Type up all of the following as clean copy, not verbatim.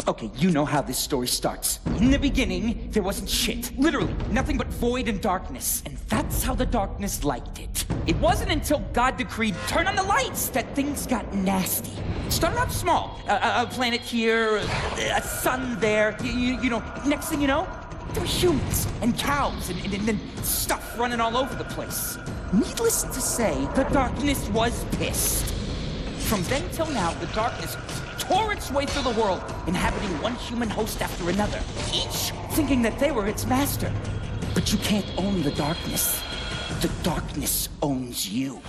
Okay, you know how this story starts. In the beginning, there wasn't shit. Literally, nothing but void and darkness. And that's how the darkness liked it. It wasn't until God decreed, turn on the lights, that things got nasty. It started out small. A planet here, a sun there. You know, next thing you know, there were humans and cows and then stuff running all over the place. Needless to say, the darkness was pissed. From then till now, the darkness tore its way through the world, inhabiting one human host after another, each thinking that they were its master. But you can't own the darkness. The darkness owns you.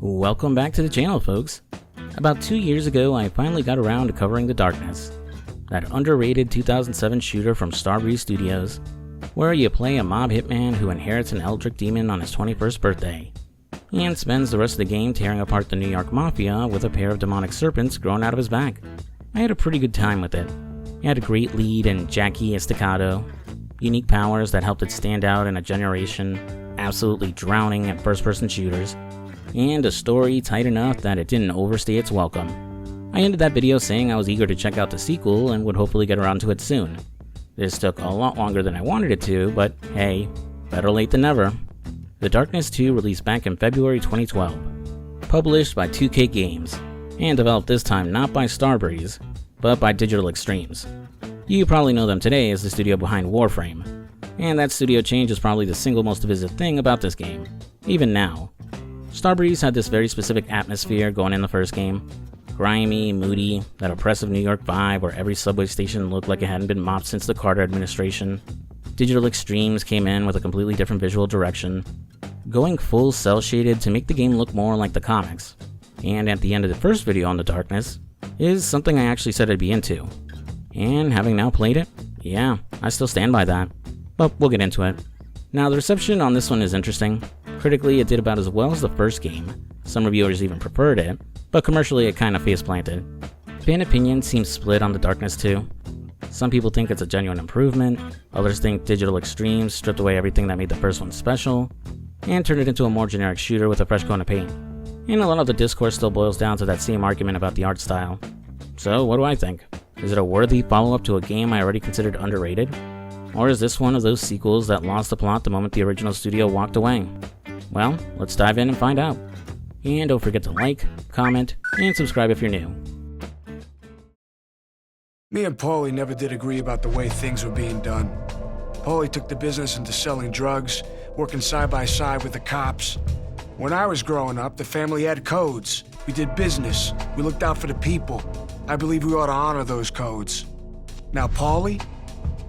Welcome back to the channel, folks. About 2 years ago, I finally got around to covering The Darkness, that underrated 2007 shooter from Starbreeze Studios, where you play a mob hitman who inherits an eldritch demon on his 21st birthday, and spends the rest of the game tearing apart the New York mafia with a pair of demonic serpents growing out of his back. I had a pretty good time with it. It had a great lead in Jackie Estacado, unique powers that helped it stand out in a generation absolutely drowning at first-person shooters, and a story tight enough that it didn't overstay its welcome. I ended that video saying I was eager to check out the sequel and would hopefully get around to it soon. This took a lot longer than I wanted it to, but hey, better late than never. The Darkness 2 released back in February 2012, published by 2K Games, and developed this time not by Starbreeze, but by Digital Extremes. You probably know them today as the studio behind Warframe, and that studio change is probably the single most divisive thing about this game, even now. Starbreeze had this very specific atmosphere going in the first game, grimy, moody, that oppressive New York vibe where every subway station looked like it hadn't been mopped since the Carter administration. Digital Extremes came in with a completely different visual direction, going full cel-shaded to make the game look more like the comics. And at the end of the first video on The Darkness, is something I actually said I'd be into. And having now played it, yeah, I still stand by that. But we'll get into it. Now the reception on this one is interesting. Critically, it did about as well as the first game. Some reviewers even preferred it, but commercially it kinda face-planted. Fan opinion seems split on The Darkness 2. Some people think it's a genuine improvement, others think Digital Extremes stripped away everything that made the first one special, and turned it into a more generic shooter with a fresh coat of paint. And a lot of the discourse still boils down to that same argument about the art style. So what do I think? Is it a worthy follow-up to a game I already considered underrated? Or is this one of those sequels that lost the plot the moment the original studio walked away? Well, let's dive in and find out. And don't forget to like, comment, and subscribe if you're new. Me and Paulie never did agree about the way things were being done. Paulie took the business into selling drugs, working side by side with the cops. When I was growing up, the family had codes. We did business. We looked out for the people. I believe we ought to honor those codes. Now Paulie,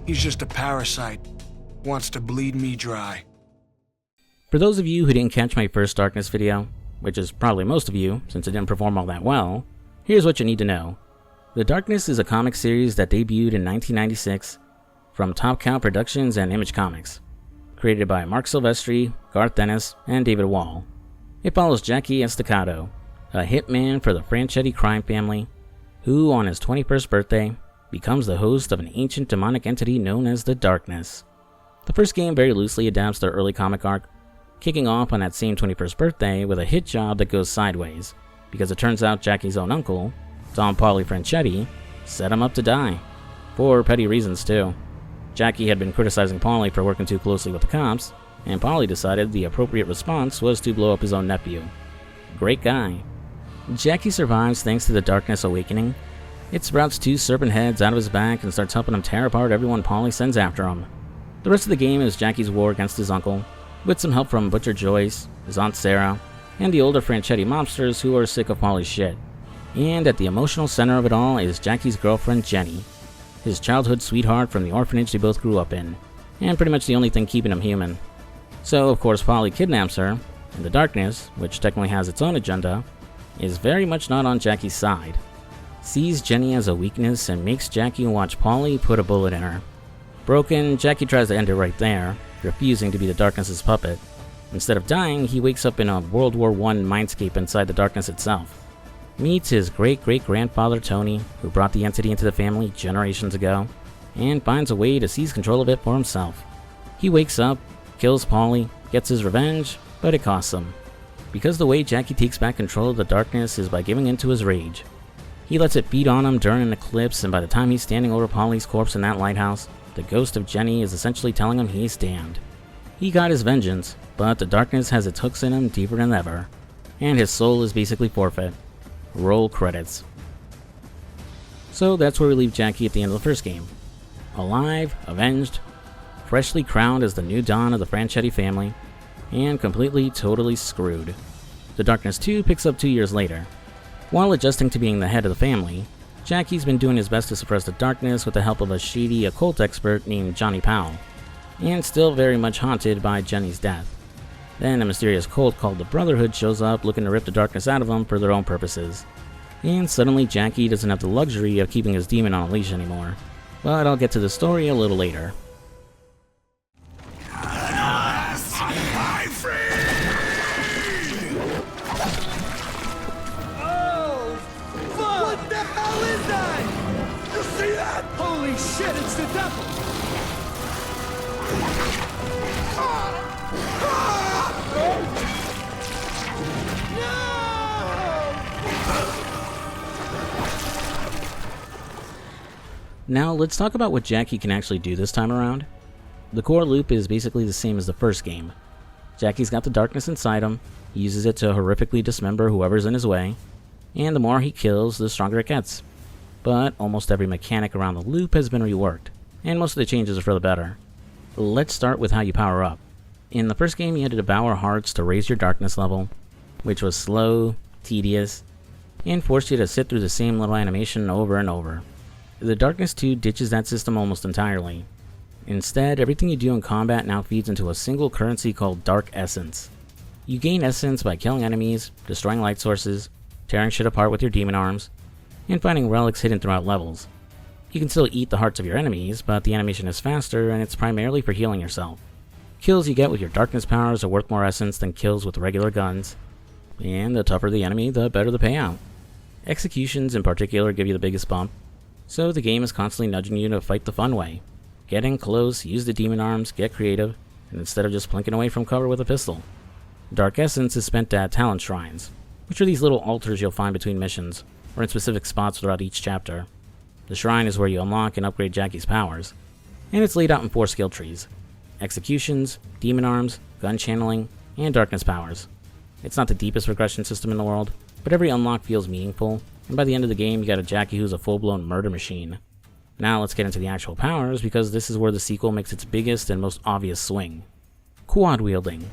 he's just a parasite. Wants to bleed me dry. For those of you who didn't catch my first Darkness video, which is probably most of you since it didn't perform all that well, here's what you need to know. The Darkness is a comic series that debuted in 1996 from Top Cow Productions and Image Comics, created by Mark Silvestri, Garth Dennis, and David Wall. It follows Jackie Estacado, a hitman for the Franchetti crime family, who on his 21st birthday becomes the host of an ancient demonic entity known as the Darkness. The first game very loosely adapts their early comic arc, kicking off on that same 21st birthday with a hit job that goes sideways, because it turns out Jackie's own uncle, Don Paulie Franchetti, set him up to die. For petty reasons too. Jackie had been criticizing Paulie for working too closely with the cops, and Paulie decided the appropriate response was to blow up his own nephew. Great guy. Jackie survives thanks to the Darkness awakening. It sprouts 2 serpent heads out of his back and starts helping him tear apart everyone Paulie sends after him. The rest of the game is Jackie's war against his uncle, with some help from Butcher Joyce, his Aunt Sarah, and the older Franchetti mobsters who are sick of Paulie's shit. And at the emotional center of it all is Jackie's girlfriend Jenny, his childhood sweetheart from the orphanage they both grew up in, and pretty much the only thing keeping him human. So of course Paulie kidnaps her, and the Darkness, which technically has its own agenda, is very much not on Jackie's side. Sees Jenny as a weakness and makes Jackie watch Paulie put a bullet in her. Broken, Jackie tries to end it right there, refusing to be the Darkness's puppet. Instead of dying, he wakes up in a World War I mindscape inside the Darkness itself. Meets his great-great-grandfather Tony, who brought the entity into the family generations ago, and finds a way to seize control of it for himself. He wakes up, kills Paulie, gets his revenge, but it costs him. Because the way Jackie takes back control of the Darkness is by giving in to his rage. He lets it feed on him during an eclipse, and by the time he's standing over Polly's corpse in that lighthouse, the ghost of Jenny is essentially telling him he's damned. He got his vengeance, but the darkness has its hooks in him deeper than ever, and his soul is basically forfeit. Roll credits. So that's where we leave Jackie at the end of the first game. Alive, avenged, freshly crowned as the new dawn of the Franchetti family, and completely, totally screwed. The Darkness 2 picks up 2 years later. While adjusting to being the head of the family, Jackie's been doing his best to suppress the darkness with the help of a shady occult expert named Johnny Powell, and still very much haunted by Jenny's death. Then a mysterious cult called the Brotherhood shows up looking to rip the darkness out of him for their own purposes. And suddenly Jackie doesn't have the luxury of keeping his demon on a leash anymore. But I'll get to the story a little later. What the hell is that? You see that? Holy shit, it's the devil! Now let's talk about what Jackie can actually do this time around. The core loop is basically the same as the first game. Jackie's got the darkness inside him, he uses it to horrifically dismember whoever's in his way, and the more he kills, the stronger it gets. But almost every mechanic around the loop has been reworked, and most of the changes are for the better. Let's start with how you power up. In the first game you had to devour hearts to raise your darkness level, which was slow, tedious, and forced you to sit through the same little animation over and over. The Darkness 2 ditches that system almost entirely. Instead, everything you do in combat now feeds into a single currency called Dark Essence. You gain essence by killing enemies, destroying light sources, tearing shit apart with your demon arms, and finding relics hidden throughout levels. You can still eat the hearts of your enemies, but the animation is faster and it's primarily for healing yourself. Kills you get with your darkness powers are worth more essence than kills with regular guns, and the tougher the enemy, the better the payout. Executions in particular give you the biggest bump, so the game is constantly nudging you to fight the fun way. Get in close, use the demon arms, get creative, and instead of just plinking away from cover with a pistol. Dark Essence is spent at talent shrines, which are these little altars you'll find between missions, or in specific spots throughout each chapter. The shrine is where you unlock and upgrade Jackie's powers, and it's laid out in 4 skill trees: executions, demon arms, gun channeling, and darkness powers. It's not the deepest progression system in the world, but every unlock feels meaningful, and by the end of the game you got a Jackie who's a full-blown murder machine. Now let's get into the actual powers, because this is where the sequel makes its biggest and most obvious swing. Quad wielding.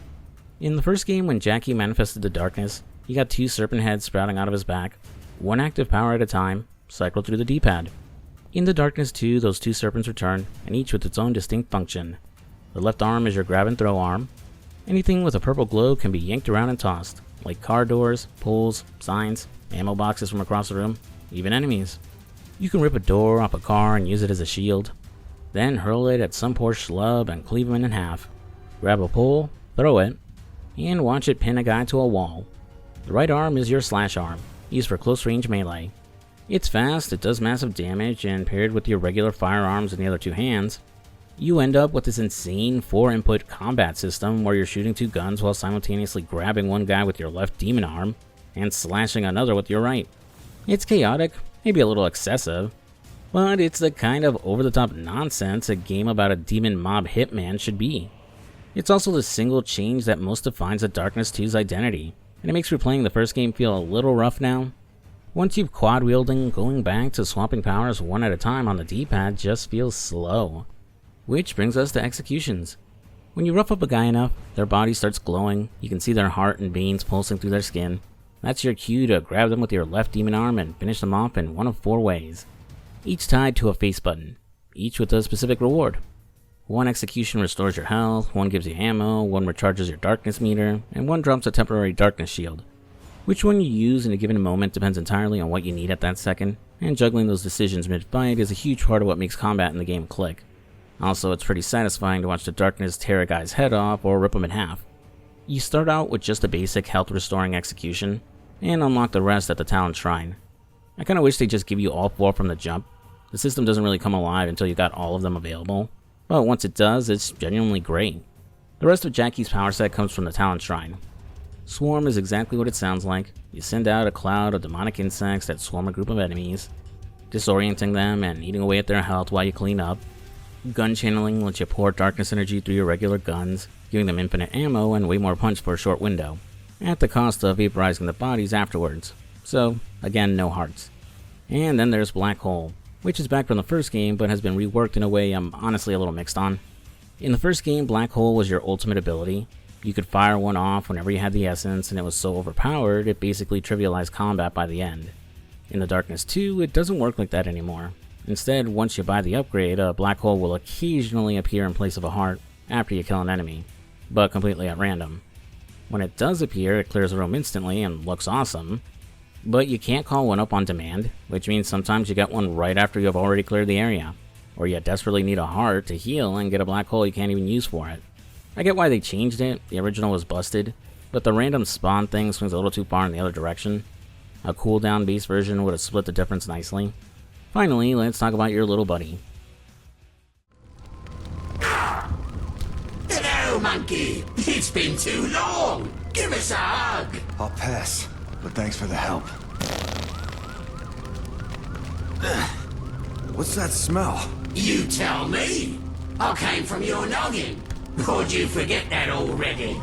In the first game, when Jackie manifested the darkness, he got 2 serpent heads sprouting out of his back, 1 active power at a time, cycled through the D-pad. In the Darkness 2, those 2 serpents return, and each with its own distinct function. The left arm is your grab and throw arm. Anything with a purple glow can be yanked around and tossed, like car doors, poles, signs, ammo boxes from across the room, even enemies. You can rip a door off a car and use it as a shield, then hurl it at some poor schlub and cleave him in half. Grab a pole, throw it, and watch it pin a guy to a wall. The right arm is your slash arm, used for close range melee. It's fast, it does massive damage, and paired with your regular firearms in the other 2 hands, you end up with this insane 4-input combat system where you're shooting 2 guns while simultaneously grabbing one guy with your left demon arm and slashing another with your right. It's chaotic, maybe a little excessive, but it's the kind of over-the-top nonsense a game about a demon mob hitman should be. It's also the single change that most defines the Darkness 2's identity, and it makes replaying the first game feel a little rough now. Once you've quad wielding, going back to swapping powers one at a time on the D-pad just feels slow. Which brings us to executions. When you rough up a guy enough, their body starts glowing, you can see their heart and veins pulsing through their skin. That's your cue to grab them with your left demon arm and finish them off in one of 4 ways, each tied to a face button, each with a specific reward. 1 execution restores your health, 1 gives you ammo, 1 recharges your darkness meter, and 1 drops a temporary darkness shield. Which one you use in a given moment depends entirely on what you need at that second, and juggling those decisions mid-fight is a huge part of what makes combat in the game click. Also, it's pretty satisfying to watch the darkness tear a guy's head off or rip him in half. You start out with just a basic health restoring execution, and unlock the rest at the talent shrine. I kinda wish they'd just give you all 4 from the jump. The system doesn't really come alive until you got all of them available, but once it does, it's genuinely great. The rest of Jackie's power set comes from the talent shrine. Swarm is exactly what it sounds like. You send out a cloud of demonic insects that swarm a group of enemies, disorienting them and eating away at their health while you clean up. Gun channeling lets you pour darkness energy through your regular guns, giving them infinite ammo and way more punch for a short window, at the cost of vaporizing the bodies afterwards. So, again, no hearts. And then there's Black Hole, which is back from the first game but has been reworked in a way I'm honestly a little mixed on. In the first game, Black Hole was your ultimate ability. You could fire one off whenever you had the essence, and it was so overpowered it basically trivialized combat by the end. In the Darkness 2, it doesn't work like that anymore. Instead, once you buy the upgrade, a black hole will occasionally appear in place of a heart after you kill an enemy, but completely at random. When it does appear, it clears the room instantly and looks awesome, but you can't call one up on demand, which means sometimes you get one right after you have already cleared the area, or you desperately need a heart to heal and get a black hole you can't even use for it. I get why they changed it, the original was busted, but the random spawn thing swings a little too far in the other direction. A cooldown based version would have split the difference nicely. Finally, let's talk about your little buddy. Hello, monkey! It's been too long! Give us a hug! I'll pass, but thanks for the help. What's that smell? You tell me! I came from your noggin. Or did you forget that already?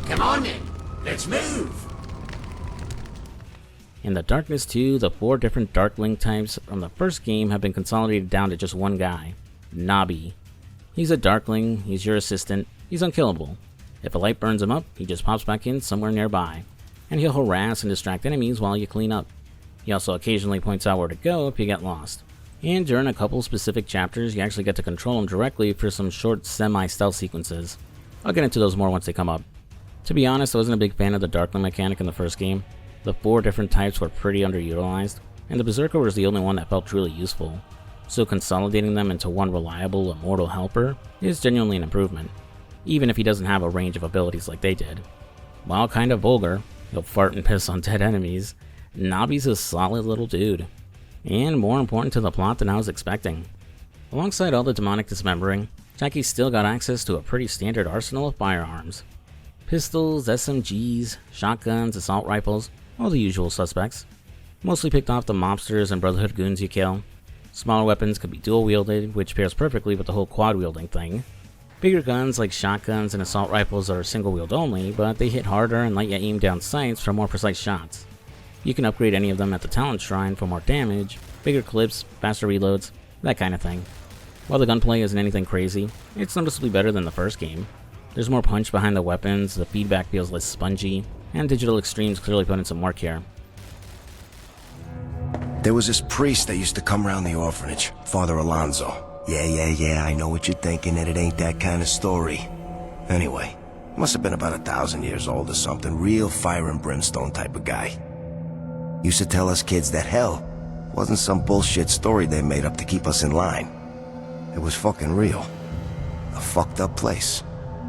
Come on then, let's move! In the Darkness 2, the 4 different Darkling types from the first game have been consolidated down to just one guy, Nobby. He's a Darkling, he's your assistant, he's unkillable. If a light burns him up, he just pops back in somewhere nearby, and he'll harass and distract enemies while you clean up. He also occasionally points out where to go if you get lost. And during a couple specific chapters, you actually get to control him directly for some short semi-stealth sequences. I'll get into those more once they come up. To be honest, I wasn't a big fan of the Darkling mechanic in the first game. The 4 different types were pretty underutilized, and the Berserker was the only one that felt truly useful. So consolidating them into one reliable, immortal helper is genuinely an improvement, even if he doesn't have a range of abilities like they did. While kind of vulgar, he'll fart and piss on dead enemies, Nobby's a solid little dude, and more important to the plot than I was expecting. Alongside all the demonic dismembering, Jackie's still got access to a pretty standard arsenal of firearms. Pistols, SMGs, shotguns, assault rifles, all the usual suspects. Mostly picked off the mobsters and Brotherhood goons you kill. Smaller weapons could be dual-wielded, which pairs perfectly with the whole quad-wielding thing. Bigger guns like shotguns and assault rifles are single-wield only, but they hit harder and let you aim down sights for more precise shots. You can upgrade any of them at the talent shrine for more damage, bigger clips, faster reloads, that kind of thing. While the gunplay isn't anything crazy, it's noticeably better than the first game. There's more punch behind the weapons, the feedback feels less spongy, and Digital Extremes clearly put in some work here. There was this priest that used to come around the orphanage, Father Alonso. Yeah, I know what you're thinking, that it ain't that kind of story. Anyway, must have been about 1,000 years old or something, real fire and brimstone type of guy. Used to tell us kids that hell wasn't some bullshit story they made up to keep us in line. It was fucking real. A fucked up place,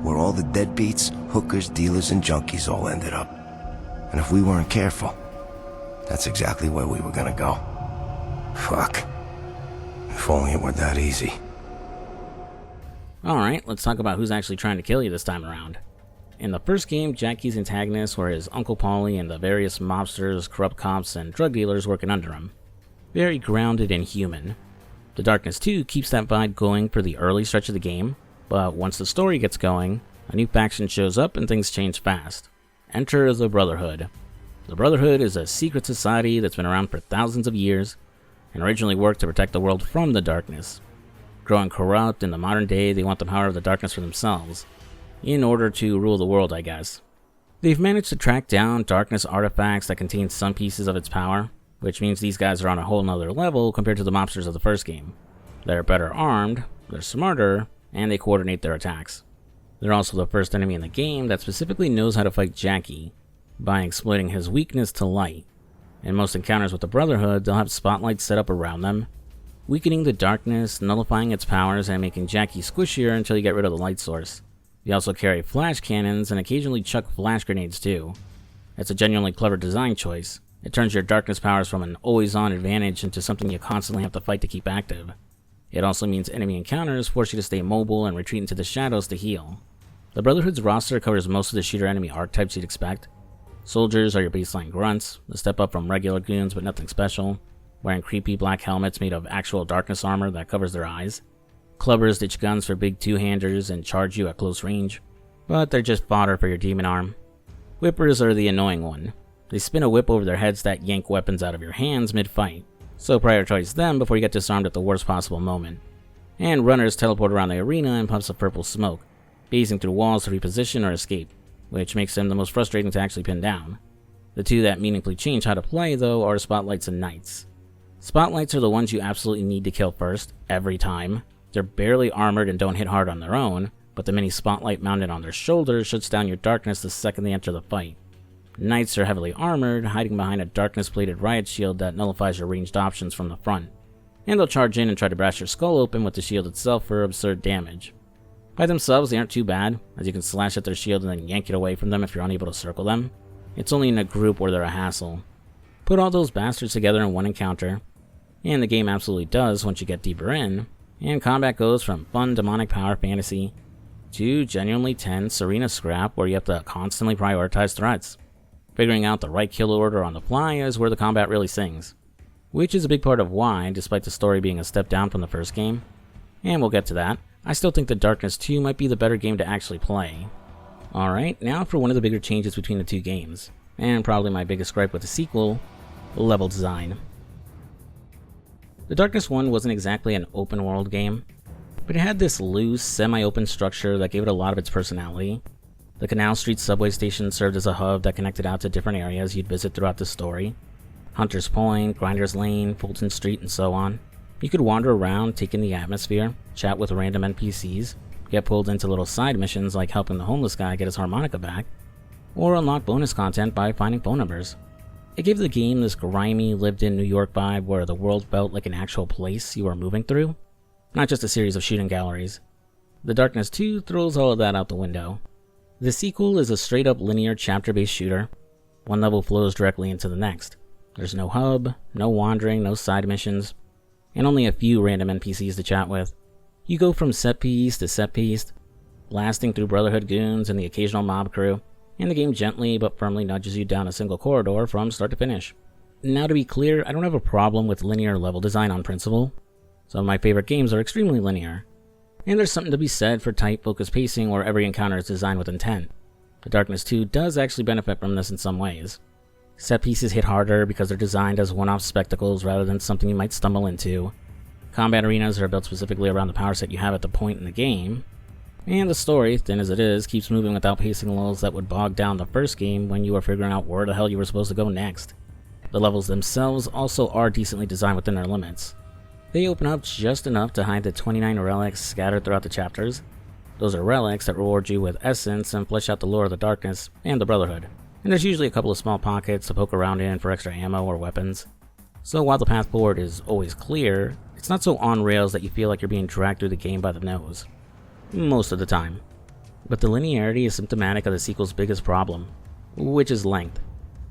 where all the deadbeats, hookers, dealers, and junkies all ended up. And if we weren't careful, that's exactly where we were gonna go. Fuck. If only it were that easy. Alright, let's talk about who's actually trying to kill you this time around. In the first game, Jackie's antagonists were his Uncle Paulie and the various mobsters, corrupt cops, and drug dealers working under him. Very grounded and human. The Darkness 2 keeps that vibe going for the early stretch of the game, but once the story gets going, a new faction shows up and things change fast. Enter the Brotherhood. The Brotherhood is a secret society that's been around for thousands of years, and originally worked to protect the world from the darkness. Growing corrupt in the modern day, they want the power of the darkness for themselves, in order to rule the world, I guess. They've managed to track down darkness artifacts that contain some pieces of its power, which means these guys are on a whole nother level compared to the mobsters of the first game. They're better armed, they're smarter, and they coordinate their attacks. They're also the first enemy in the game that specifically knows how to fight Jackie, by exploiting his weakness to light. In most encounters with the Brotherhood, they'll have spotlights set up around them, weakening the darkness, nullifying its powers, and making Jackie squishier until you get rid of the light source. They also carry flash cannons and occasionally chuck flash grenades too. It's a genuinely clever design choice. It turns your darkness powers from an always-on advantage into something you constantly have to fight to keep active. It also means enemy encounters force you to stay mobile and retreat into the shadows to heal. The Brotherhood's roster covers most of the shooter enemy archetypes you'd expect. Soldiers are your baseline grunts, the step up from regular goons but nothing special, wearing creepy black helmets made of actual darkness armor that covers their eyes. Clubbers ditch guns for big two-handers and charge you at close range, but they're just fodder for your demon arm. Whippers are the annoying one. They spin a whip over their heads that yank weapons out of your hands mid-fight, so prioritize them before you get disarmed at the worst possible moment. And runners teleport around the arena in puffs of purple smoke, phasing through walls to reposition or escape, which makes them the most frustrating to actually pin down. The two that meaningfully change how to play, though, are Spotlights and Knights. Spotlights are the ones you absolutely need to kill first, every time. They're barely armored and don't hit hard on their own, but the mini spotlight mounted on their shoulders shuts down your darkness the second they enter the fight. Knights are heavily armored, hiding behind a darkness-plated riot shield that nullifies your ranged options from the front, and they'll charge in and try to brash your skull open with the shield itself for absurd damage. By themselves, they aren't too bad, as you can slash at their shield and then yank it away from them if you're unable to circle them. It's only in a group where they're a hassle. Put all those bastards together in one encounter, and the game absolutely does once you get deeper in, and combat goes from fun demonic power fantasy to genuinely tense arena scrap where you have to constantly prioritize threats. Figuring out the right kill order on the fly is where the combat really sings, which is a big part of why, despite the story being a step down from the first game, and we'll get to that, I still think that Darkness 2 might be the better game to actually play. Alright, now for one of the bigger changes between the two games, and probably my biggest gripe with the sequel, level design. The Darkness 1 wasn't exactly an open world game, but it had this loose, semi-open structure that gave it a lot of its personality. The Canal Street subway station served as a hub that connected out to different areas you'd visit throughout the story. Hunter's Point, Grinder's Lane, Fulton Street, and so on. You could wander around, take in the atmosphere, chat with random NPCs, get pulled into little side missions like helping the homeless guy get his harmonica back, or unlock bonus content by finding phone numbers. It gave the game this grimy, lived-in New York vibe where the world felt like an actual place you were moving through, not just a series of shooting galleries. The Darkness 2 throws all of that out the window. The sequel is a straight-up linear chapter-based shooter. One level flows directly into the next. There's no hub, no wandering, no side missions, and only a few random NPCs to chat with. You go from set piece to set piece, blasting through Brotherhood goons and the occasional mob crew, and the game gently but firmly nudges you down a single corridor from start to finish. Now to be clear, I don't have a problem with linear level design on principle. Some of my favorite games are extremely linear, and there's something to be said for tight, focused pacing where every encounter is designed with intent. The Darkness 2 does actually benefit from this in some ways. Set pieces hit harder because they're designed as one-off spectacles rather than something you might stumble into. Combat arenas are built specifically around the power set you have at the point in the game. And the story, thin as it is, keeps moving without pacing lulls that would bog down the first game when you were figuring out where the hell you were supposed to go next. The levels themselves also are decently designed within their limits. They open up just enough to hide the 29 relics scattered throughout the chapters. Those are relics that reward you with essence and flesh out the lore of the Darkness and the Brotherhood. And there's usually a couple of small pockets to poke around in for extra ammo or weapons. So while the path forward is always clear, it's not so on rails that you feel like you're being dragged through the game by the nose. Most of the time. But the linearity is symptomatic of the sequel's biggest problem, which is length.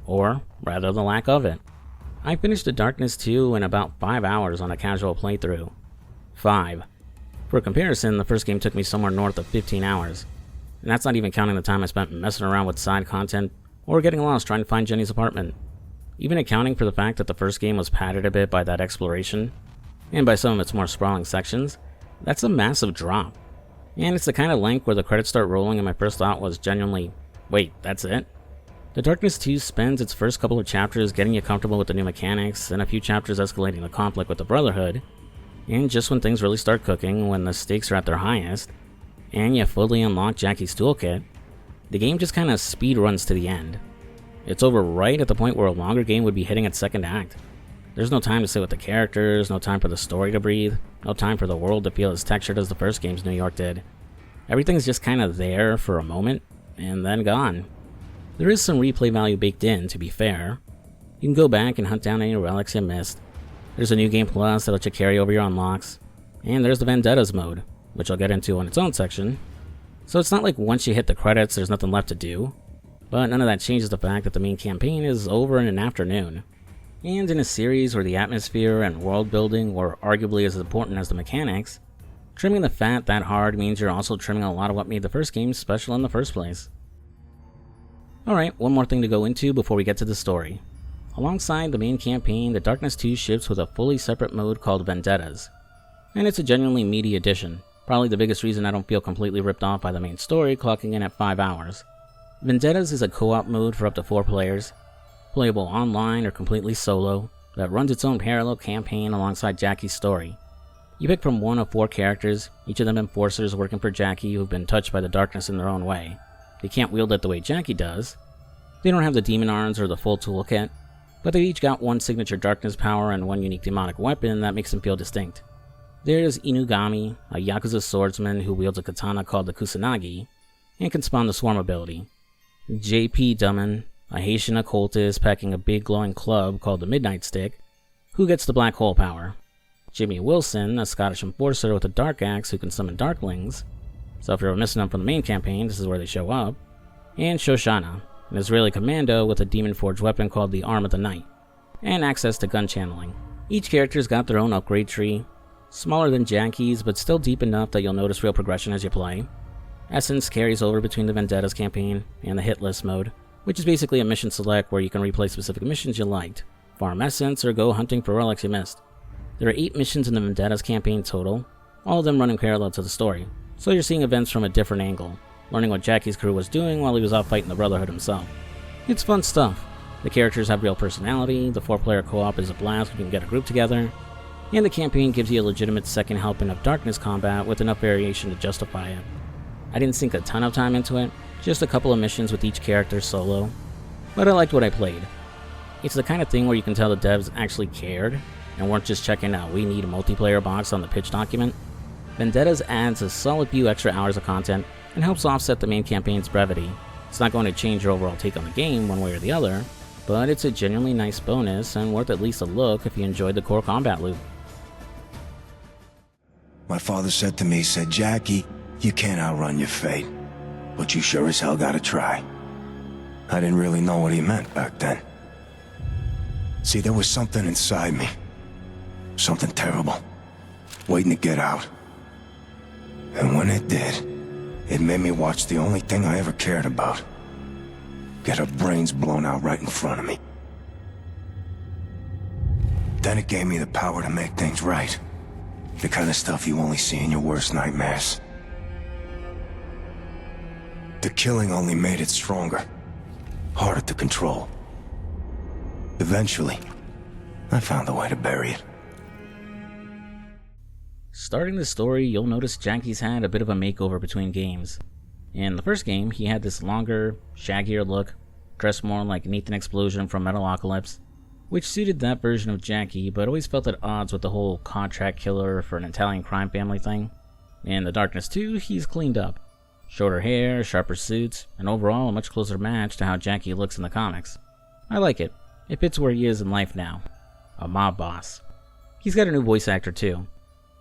Or, rather, the lack of it. I finished The Darkness 2 in about 5 hours on a casual playthrough. 5. For comparison, the first game took me somewhere north of 15 hours. And that's not even counting the time I spent messing around with side content or getting lost trying to find Jenny's apartment. Even accounting for the fact that the first game was padded a bit by that exploration, and by some of its more sprawling sections, that's a massive drop. And it's the kind of length where the credits start rolling and my first thought was genuinely, wait, that's it? The Darkness 2 spends its first couple of chapters getting you comfortable with the new mechanics, and a few chapters escalating the conflict with the Brotherhood, and just when things really start cooking, when the stakes are at their highest, and you fully unlock Jackie's toolkit, the game just kinda speed runs to the end. It's over right at the point where a longer game would be hitting its second act. There's no time to sit with the characters, no time for the story to breathe, no time for the world to feel as textured as the first game's New York did. Everything's just kinda there for a moment, and then gone. There is some replay value baked in, to be fair. You can go back and hunt down any relics you missed. There's a new game plus that lets you carry over your unlocks. And there's the Vendettas mode, which I'll get into on its own section. So it's not like once you hit the credits there's nothing left to do. But none of that changes the fact that the main campaign is over in an afternoon. And in a series where the atmosphere and world building were arguably as important as the mechanics, Trimming the fat that hard means you're also trimming a lot of what made the first game special in the first place. Alright, one more thing to go into before we get to the story. Alongside the main campaign, the Darkness 2 ships with a fully separate mode called Vendettas. And it's a genuinely meaty addition, probably the biggest reason I don't feel completely ripped off by the main story, clocking in at 5 hours. Vendettas is a co-op mode for up to 4 players, playable online or completely solo, that runs its own parallel campaign alongside Jackie's story. You pick from one of 4 characters, each of them enforcers working for Jackie who've been touched by the darkness in their own way. They can't wield it the way Jackie does. They don't have the demon arms or the full toolkit, but they've each got one signature darkness power and one unique demonic weapon that makes them feel distinct. There's Inugami, a Yakuza swordsman who wields a katana called the Kusanagi, and can spawn the Swarm ability. JP Dummin, a Haitian occultist packing a big glowing club called the Midnight Stick, who gets the Black Hole power. Jimmy Wilson, a Scottish enforcer with a dark axe who can summon darklings, so if you're missing them from the main campaign, this is where they show up. And Shoshana, an Israeli commando with a demon-forged weapon called the Arm of the Night, and access to gun channeling. Each character's got their own upgrade tree, smaller than Jackie's, but still deep enough that you'll notice real progression as you play. Essence carries over between the Vendettas campaign and the hit list mode, which is basically a mission select where you can replay specific missions you liked, farm essence, or go hunting for relics you missed. There are 8 missions in the Vendettas campaign total, all of them running parallel to the story, so you're seeing events from a different angle, learning what Jackie's crew was doing while he was off fighting the Brotherhood himself. It's fun stuff. The characters have real personality, the 4-player co-op is a blast when you can get a group together, and the campaign gives you a legitimate second helping of darkness combat with enough variation to justify it. I didn't sink a ton of time into it, just a couple of missions with each character solo, but I liked what I played. It's the kind of thing where you can tell the devs actually cared, and weren't just checking out "we need a multiplayer" box on the pitch document. Vendettas adds a solid few extra hours of content and helps offset the main campaign's brevity. It's not going to change your overall take on the game one way or the other, but it's a genuinely nice bonus and worth at least a look if you enjoyed the core combat loop. My father said to me, Jackie, you can't outrun your fate, but you sure as hell gotta try. I didn't really know what he meant back then. See, there was something inside me. Something terrible, waiting to get out. And when it did, it made me watch the only thing I ever cared about. Get her brains blown out right in front of me. Then it gave me the power to make things right. The kind of stuff you only see in your worst nightmares. The killing only made it stronger, harder to control. Eventually, I found a way to bury it. Starting the story, you'll notice Jackie's had a bit of a makeover between games. In the first game, he had this longer, shaggier look, dressed more like Nathan Explosion from Metalocalypse, which suited that version of Jackie, but always felt at odds with the whole contract killer for an Italian crime family thing. In The Darkness 2, he's cleaned up. Shorter hair, sharper suits, and overall a much closer match to how Jackie looks in the comics. I like it. It fits where he is in life now. A mob boss. He's got a new voice actor too.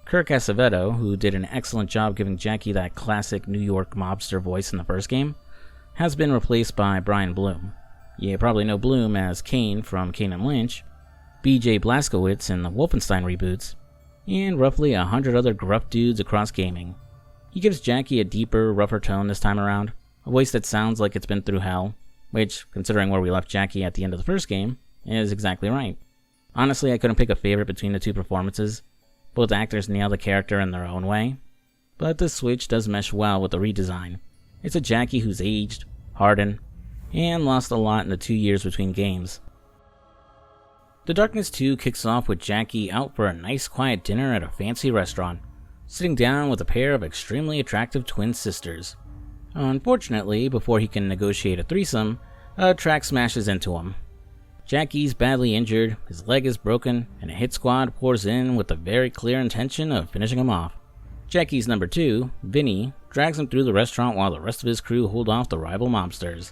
Kirk Acevedo, who did an excellent job giving Jackie that classic New York mobster voice in the first game, has been replaced by Brian Bloom. You probably know Bloom as Kane from Kane and Lynch, BJ Blazkowicz in the Wolfenstein reboots, and roughly 100 other gruff dudes across gaming. He gives Jackie a deeper, rougher tone this time around, a voice that sounds like it's been through hell, which, considering where we left Jackie at the end of the first game, is exactly right. Honestly, I couldn't pick a favorite between the two performances. Both actors nail the character in their own way, but the switch does mesh well with the redesign. It's a Jackie who's aged, hardened, and lost a lot in the 2 years between games. The Darkness 2 kicks off with Jackie out for a nice quiet dinner at a fancy restaurant, sitting down with a pair of extremely attractive twin sisters. Unfortunately, before he can negotiate a threesome, a track smashes into him. Jackie's badly injured, his leg is broken, and a hit squad pours in with the very clear intention of finishing him off. Jackie's number 2, Vinny, drags him through the restaurant while the rest of his crew hold off the rival mobsters.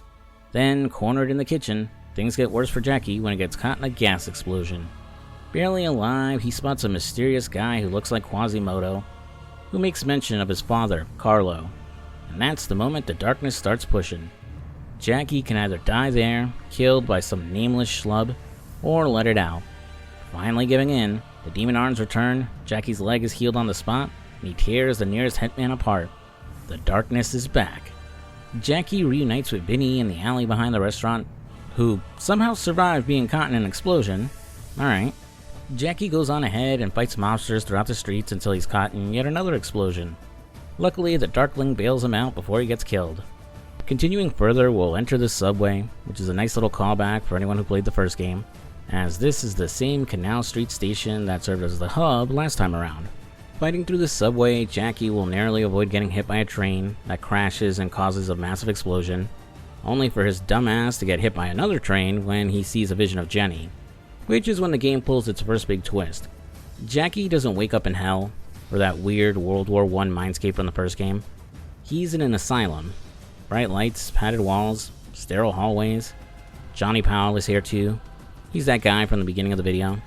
Then, cornered in the kitchen, things get worse for Jackie when he gets caught in a gas explosion. Barely alive, he spots a mysterious guy who looks like Quasimodo, who makes mention of his father, Carlo. And that's the moment the darkness starts pushing. Jackie can either die there, killed by some nameless schlub, or let it out. Finally giving in, the demon arms return, Jackie's leg is healed on the spot, and and he tears the nearest hitman apart. The darkness is back. Jackie reunites with Vinny in the alley behind the restaurant, who somehow survived being caught in an explosion. Alright. Jackie goes on ahead and fights mobsters throughout the streets until he's caught in yet another explosion. Luckily, the Darkling bails him out before he gets killed. Continuing further, we'll enter the subway, which is a nice little callback for anyone who played the first game, as this is the same Canal Street station that served as the hub last time around. Fighting through the subway, Jackie will narrowly avoid getting hit by a train that crashes and causes a massive explosion, only for his dumbass to get hit by another train when he sees a vision of Jenny, which is when the game pulls its first big twist. Jackie doesn't wake up in hell, or that weird World War I mindscape from the first game. He's in an asylum. Bright lights, padded walls, sterile hallways. Johnny Powell is here too. He's that guy from the beginning of the video,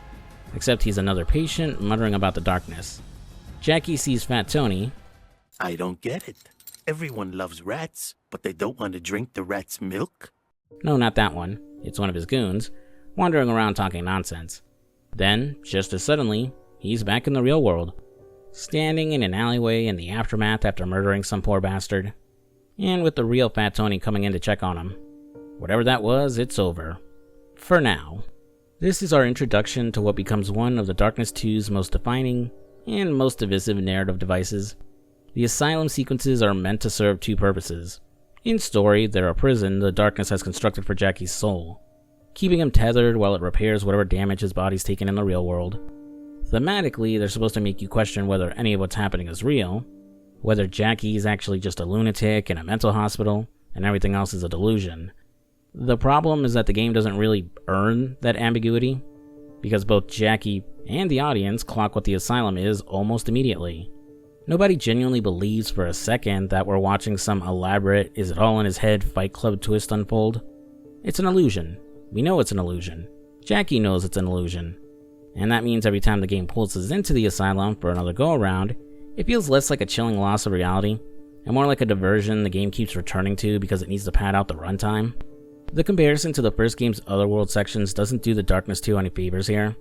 except he's another patient muttering about the darkness. Jackie sees Fat Tony. I don't get it. Everyone loves rats, but they don't want to drink the rat's milk? No, not that one. It's one of his goons, wandering around talking nonsense. Then, just as suddenly, he's back in the real world, standing in an alleyway in the aftermath after murdering some poor bastard, and with the real Fat Tony coming in to check on him. Whatever that was, it's over. For now. This is our introduction to what becomes one of the Darkness 2's most defining and most divisive narrative devices. The asylum sequences are meant to serve two purposes. In story, they're a prison the Darkness has constructed for Jackie's soul, keeping him tethered while it repairs whatever damage his body's taken in the real world. Thematically, they're supposed to make you question whether any of what's happening is real, whether Jackie is actually just a lunatic in a mental hospital, and everything else is a delusion. The problem is that the game doesn't really earn that ambiguity, because both Jackie and the audience clock what the asylum is almost immediately. Nobody genuinely believes for a second that we're watching some elaborate is-it-all-in-his-head Fight Club twist unfold. It's an illusion. We know it's an illusion. Jackie knows it's an illusion. And that means every time the game pulls us into the asylum for another go-around, it feels less like a chilling loss of reality, and more like a diversion the game keeps returning to because it needs to pad out the runtime. The comparison to the first game's Otherworld sections doesn't do the Darkness 2 any favors here.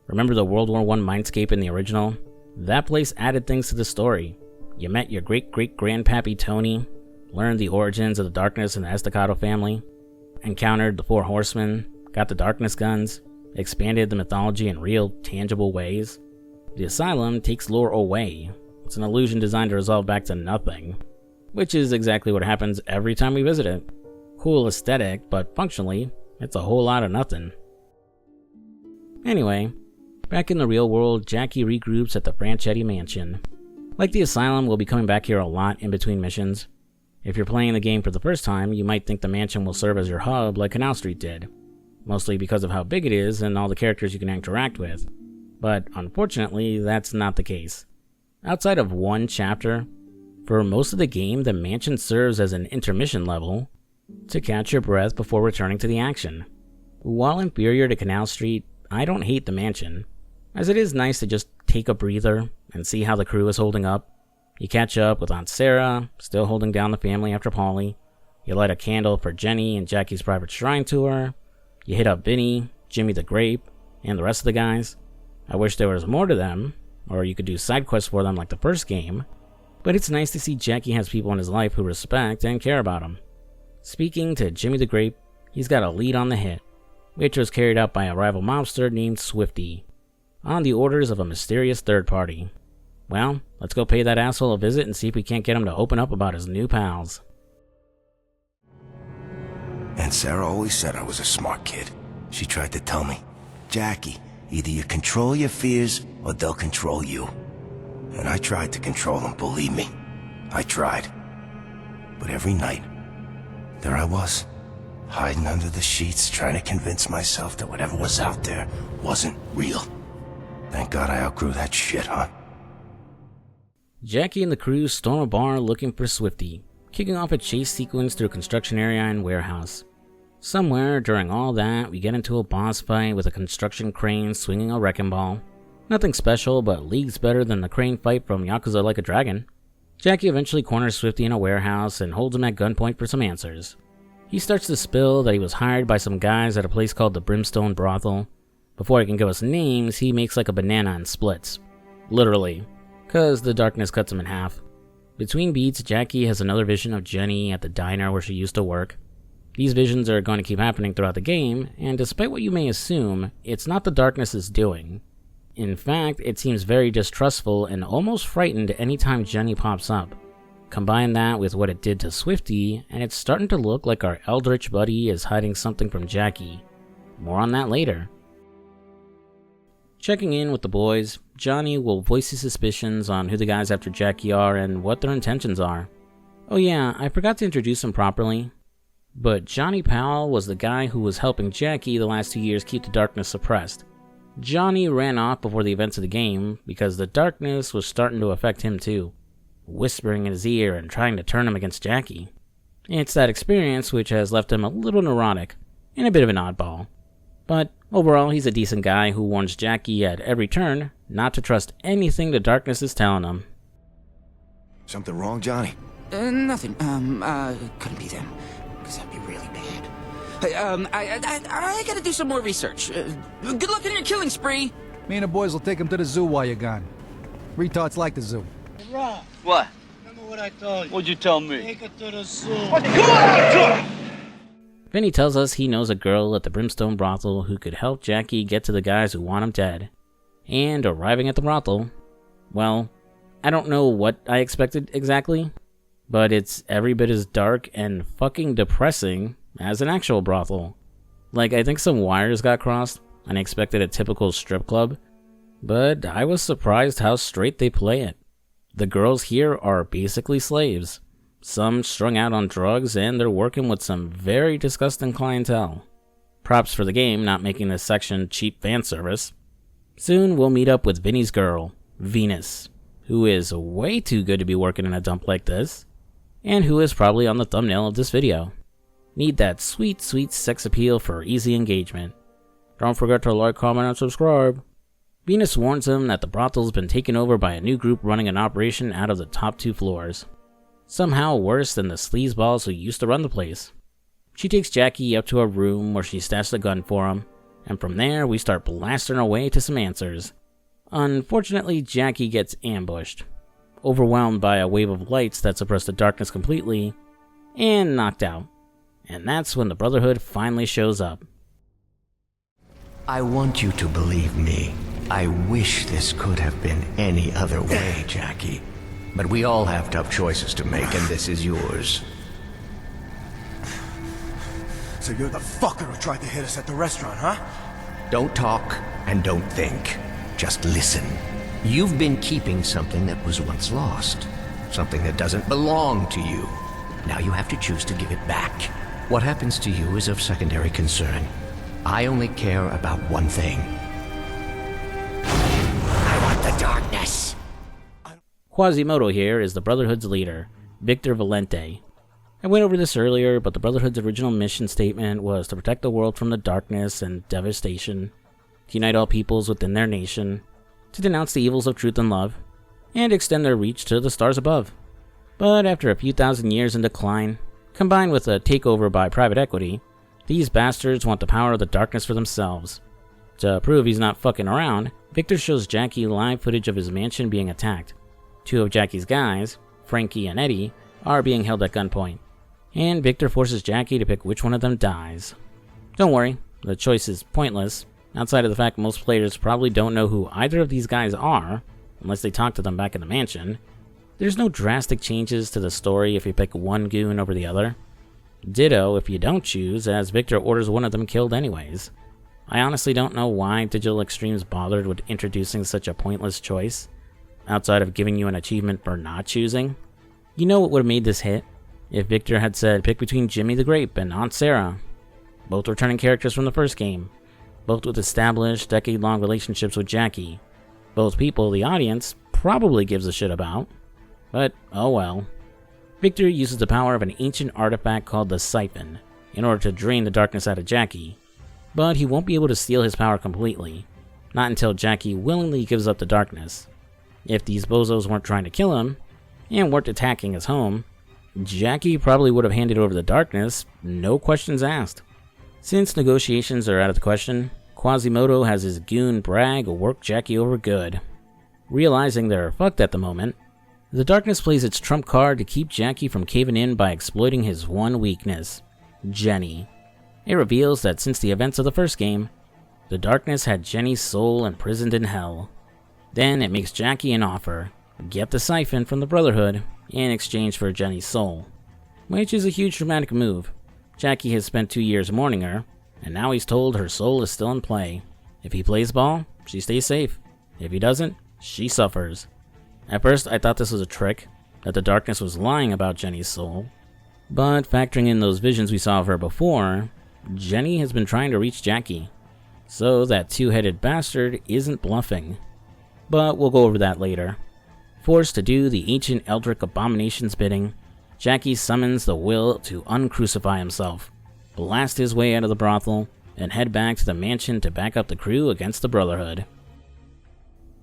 Remember the World War I mindscape in the original? That place added things to the story. You met your great-great-grandpappy Tony, learned the origins of the Darkness and the Estacado family, encountered the Four Horsemen, got the Darkness guns, expanded the mythology in real, tangible ways. The asylum takes lore away. It's an illusion designed to resolve back to nothing, which is exactly what happens every time we visit it. Cool aesthetic, but functionally, it's a whole lot of nothing. Anyway, back in the real world, Jackie regroups at the Franchetti mansion. Like the asylum, we'll be coming back here a lot in between missions. If you're playing the game for the first time, you might think the mansion will serve as your hub like Canal Street did, mostly because of how big it is and all the characters you can interact with. But unfortunately, that's not the case. Outside of one chapter, for most of the game, the mansion serves as an intermission level to catch your breath before returning to the action. While inferior to Canal Street, I don't hate the mansion, as it is nice to just take a breather and see how the crew is holding up. You catch up with Aunt Sarah, still holding down the family after Polly. You light a candle for Jenny and Jackie's private shrine tour. You hit up Vinny, Jimmy the Grape, and the rest of the guys. I wish there was more to them, or you could do side quests for them like the first game, but it's nice to see Jackie has people in his life who respect and care about him. Speaking to Jimmy the Grape, he's got a lead on the hit, which was carried out by a rival mobster named Swifty, on the orders of a mysterious third party. Well, let's go pay that asshole a visit and see if we can't get him to open up about his new pals. And Sarah always said I was a smart kid. She tried to tell me, Jackie, either you control your fears or they'll control you. And I tried to control them, believe me. I tried. But every night, there I was, hiding under the sheets, trying to convince myself that whatever was out there wasn't real. Thank God I outgrew that shit, huh? Jackie and the crew storm a bar looking for Swifty, kicking off a chase sequence through a construction area and warehouse. Somewhere during all that, we get into a boss fight with a construction crane swinging a wrecking ball. Nothing special, but leagues better than the crane fight from Yakuza Like a Dragon. Jackie eventually corners Swifty in a warehouse and holds him at gunpoint for some answers. He starts to spill that he was hired by some guys at a place called the Brimstone Brothel. Before he can give us names, he makes like a banana and splits. Literally. cause the darkness cuts him in half. Between beats, Jackie has another vision of Jenny at the diner where she used to work. These visions are going to keep happening throughout the game, and despite what you may assume, it's not the darkness's doing. In fact, it seems very distrustful and almost frightened anytime Jenny pops up. Combine that with what it did to Swifty, and it's starting to look like our eldritch buddy is hiding something from Jackie. More on that later. Checking in with the boys, Johnny will voice his suspicions on who the guys after Jackie are and what their intentions are. Oh yeah, I forgot to introduce him properly. But Johnny Powell was the guy who was helping Jackie the last 2 years keep the darkness suppressed. Johnny ran off before the events of the game because the darkness was starting to affect him too, whispering in his ear and trying to turn him against Jackie. It's that experience which has left him a little neurotic and a bit of an oddball. But overall, he's a decent guy who warns Jackie at every turn not to trust anything the darkness is telling him. Something wrong, Johnny? Nothing. Couldn't be them. Because that'd be really bad. I gotta do some more research. Good luck on your killing spree! Me and the boys will take him to the zoo while you're gone. Retards like the zoo. Rob, What? remember what I told you? What'd you tell me? Take it to the zoo. Vinny tells us he knows a girl at the Brimstone brothel who could help Jackie get to the guys who want him dead. And arriving at the brothel, well, I don't know what I expected exactly, but it's every bit as dark and fucking depressing as an actual brothel. Like, I think some wires got crossed, and I expected a typical strip club, but I was surprised how straight they play it. The girls here are basically slaves. Some strung out on drugs, and they're working with some very disgusting clientele. Props for the game not making this section cheap fan service. Soon we'll meet up with Vinny's girl, Venus, who is way too good to be working in a dump like this, and who is probably on the thumbnail of this video. Need that sweet, sweet sex appeal for easy engagement. Don't forget to like, comment, and subscribe. Venus warns him that the brothel's been taken over by a new group running an operation out of the top 2 floors. Somehow worse than the sleazeballs who used to run the place. She takes Jackie up to a room where she stashed a gun for him, and from there we start blasting our way to some answers. Unfortunately, Jackie gets ambushed, overwhelmed by a wave of lights that suppress the darkness completely, and knocked out. And that's when the Brotherhood finally shows up. I want you to believe me. I wish this could have been any other way, Jackie. But we all have tough choices to make, and this is yours. So you're the fucker who tried to hit us at the restaurant, huh? Don't talk and don't think. Just listen. You've been keeping something that was once lost. Something that doesn't belong to you. Now you have to choose to give it back. What happens to you is of secondary concern. I only care about one thing. I want the darkness! Quasimodo here is the Brotherhood's leader, Victor Valente. I went over this earlier, but the Brotherhood's original mission statement was to protect the world from the darkness and devastation, to unite all peoples within their nation, to denounce the evils of truth and love, and extend their reach to the stars above. But after a few thousand years in decline, combined with a takeover by private equity, these bastards want the power of the darkness for themselves. To prove he's not fucking around, Victor shows Jackie live footage of his mansion being attacked. 2 of Jackie's guys, Frankie and Eddie, are being held at gunpoint, and Victor forces Jackie to pick which one of them dies. Don't worry, the choice is pointless, outside of the fact most players probably don't know who either of these guys are, unless they talk to them back in the mansion. There's no drastic changes to the story if you pick one goon over the other. Ditto if you don't choose, as Victor orders one of them killed anyways. I honestly don't know why Digital Extremes bothered with introducing such a pointless choice, outside of giving you an achievement for not choosing. You know what would have made this hit? If Victor had said pick between Jimmy the Grape and Aunt Sarah. Both returning characters from the first game. Both with established, decade-long relationships with Jackie. Both people the audience probably gives a shit about. But, oh well. Victor uses the power of an ancient artifact called the Siphon in order to drain the darkness out of Jackie. But he won't be able to steal his power completely. Not until Jackie willingly gives up the darkness. If these bozos weren't trying to kill him, and weren't attacking his home, Jackie probably would have handed over the darkness, no questions asked. Since negotiations are out of the question, Quasimodo has his goon Bragg work Jackie over good. Realizing they're fucked at the moment, the Darkness plays its trump card to keep Jackie from caving in by exploiting his one weakness, Jenny. It reveals that since the events of the first game, the Darkness had Jenny's soul imprisoned in hell. Then it makes Jackie an offer, get the siphon from the Brotherhood in exchange for Jenny's soul, which is a huge dramatic move. Jackie has spent 2 years mourning her, and now he's told her soul is still in play. If he plays ball, she stays safe. If he doesn't, she suffers. At first, I thought this was a trick, that the Darkness was lying about Jenny's soul, but factoring in those visions we saw of her before, Jenny has been trying to reach Jackie, so that two-headed bastard isn't bluffing. But we'll go over that later. Forced to do the ancient eldritch abomination's bidding, Jackie summons the will to uncrucify himself, blast his way out of the brothel, and head back to the mansion to back up the crew against the Brotherhood.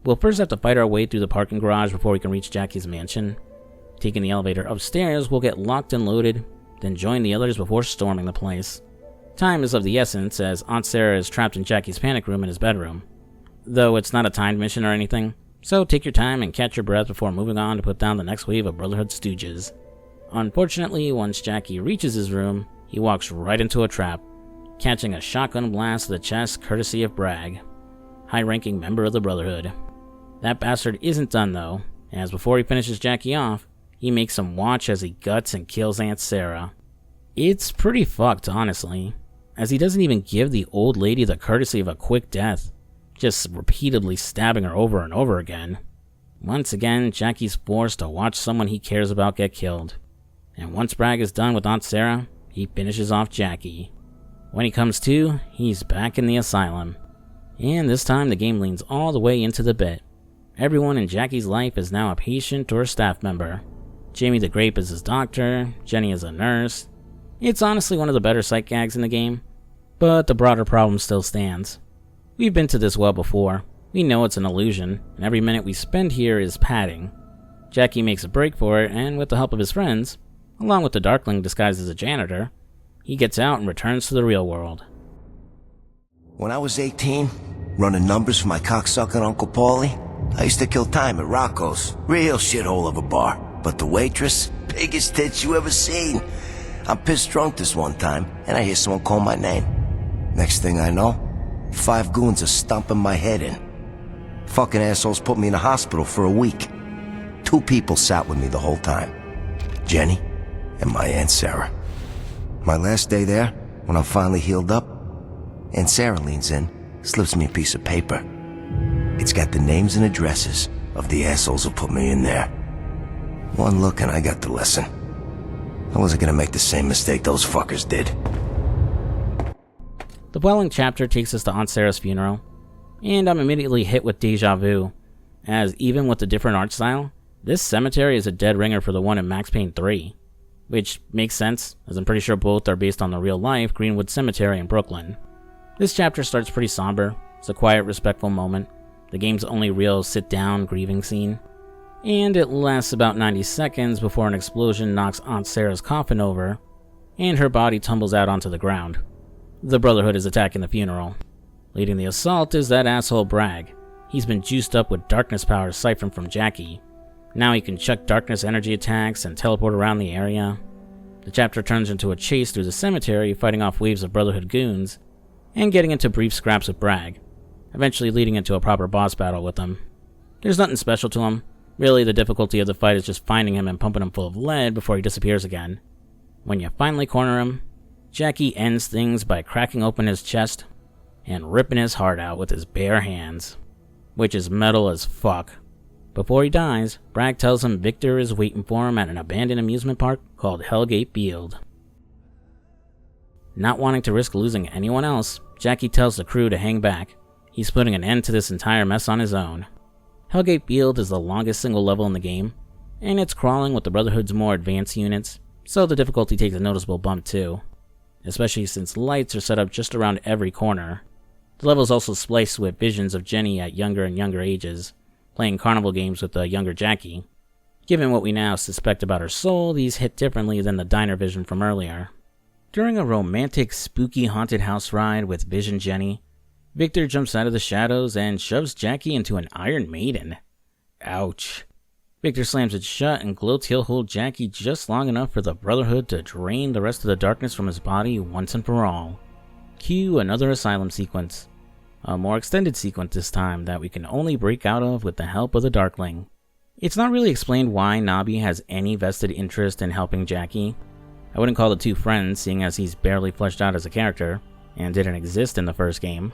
We'll first have to fight our way through the parking garage before we can reach Jackie's mansion. Taking the elevator upstairs, we'll get locked and loaded, then join the others before storming the place. Time is of the essence, as Aunt Sarah is trapped in Jackie's panic room in his bedroom. Though it's not a timed mission or anything, so take your time and catch your breath before moving on to put down the next wave of Brotherhood stooges. Unfortunately, once Jackie reaches his room, he walks right into a trap, catching a shotgun blast to the chest courtesy of Bragg, high-ranking member of the Brotherhood. That bastard isn't done though, as before he finishes Jackie off, he makes him watch as he guts and kills Aunt Sarah. It's pretty fucked, honestly, as he doesn't even give the old lady the courtesy of a quick death, just repeatedly stabbing her over and over again. Once again, Jackie's forced to watch someone he cares about get killed. And once Bragg is done with Aunt Sarah, he finishes off Jackie. When he comes to, he's back in the asylum. And this time the game leans all the way into the bit. Everyone in Jackie's life is now a patient or a staff member. Jamie the Grape is his doctor, Jenny is a nurse. It's honestly one of the better sight gags in the game, but the broader problem still stands. We've been to this well before. We know it's an illusion, and every minute we spend here is padding. Jackie makes a break for it, and with the help of his friends, along with the Darkling disguised as a janitor, he gets out and returns to the real world. When I was 18, running numbers for my cocksucking Uncle Paulie, I used to kill time at Rocco's. Real shithole of a bar. But the waitress, biggest tits you ever seen. I'm pissed drunk this one time, and I hear someone call my name. Next thing I know, 5 goons are stomping my head in. Fucking assholes put me in the hospital for a week. 2 people sat with me the whole time. Jenny and my Aunt Sarah. My last day there, when I'm finally healed up, Aunt Sarah leans in, slips me a piece of paper. It's got the names and addresses of the assholes who put me in there. One look and I got the lesson. I wasn't gonna make the same mistake those fuckers did. The following chapter takes us to Aunt Sarah's funeral, and I'm immediately hit with deja vu, as even with the different art style, this cemetery is a dead ringer for the one in Max Payne 3. Which makes sense, as I'm pretty sure both are based on the real-life Greenwood Cemetery in Brooklyn. This chapter starts pretty somber. It's a quiet, respectful moment, the game's only real sit-down grieving scene, and it lasts about 90 seconds before an explosion knocks Aunt Sarah's coffin over, and her body tumbles out onto the ground. The Brotherhood is attacking the funeral. Leading the assault is that asshole Bragg. He's been juiced up with darkness powers siphoned from Jackie. Now he can chuck darkness energy attacks and teleport around the area. The chapter turns into a chase through the cemetery, fighting off waves of Brotherhood goons, and getting into brief scraps with Bragg, eventually leading into a proper boss battle with him. There's nothing special to him. Really, the difficulty of the fight is just finding him and pumping him full of lead before he disappears again. When you finally corner him, Jackie ends things by cracking open his chest and ripping his heart out with his bare hands, which is metal as fuck. Before he dies, Bragg tells him Victor is waiting for him at an abandoned amusement park called Hellgate Field. Not wanting to risk losing anyone else, Jackie tells the crew to hang back. He's putting an end to this entire mess on his own. Hellgate Field is the longest single level in the game, and it's crawling with the Brotherhood's more advanced units, so the difficulty takes a noticeable bump too, especially since lights are set up just around every corner. The level is also spliced with visions of Jenny at younger and younger ages, playing carnival games with the younger Jackie. Given what we now suspect about her soul, these hit differently than the diner vision from earlier. During a romantic, spooky haunted house ride with Vision Jenny, Victor jumps out of the shadows and shoves Jackie into an Iron Maiden. Ouch. Victor slams it shut and gloats he'll hold Jackie just long enough for the Brotherhood to drain the rest of the darkness from his body once and for all. Cue another asylum sequence. A more extended sequence this time that we can only break out of with the help of the Darkling. It's not really explained why Nabi has any vested interest in helping Jackie. I wouldn't call the two friends, seeing as he's barely fleshed out as a character, and didn't exist in the first game.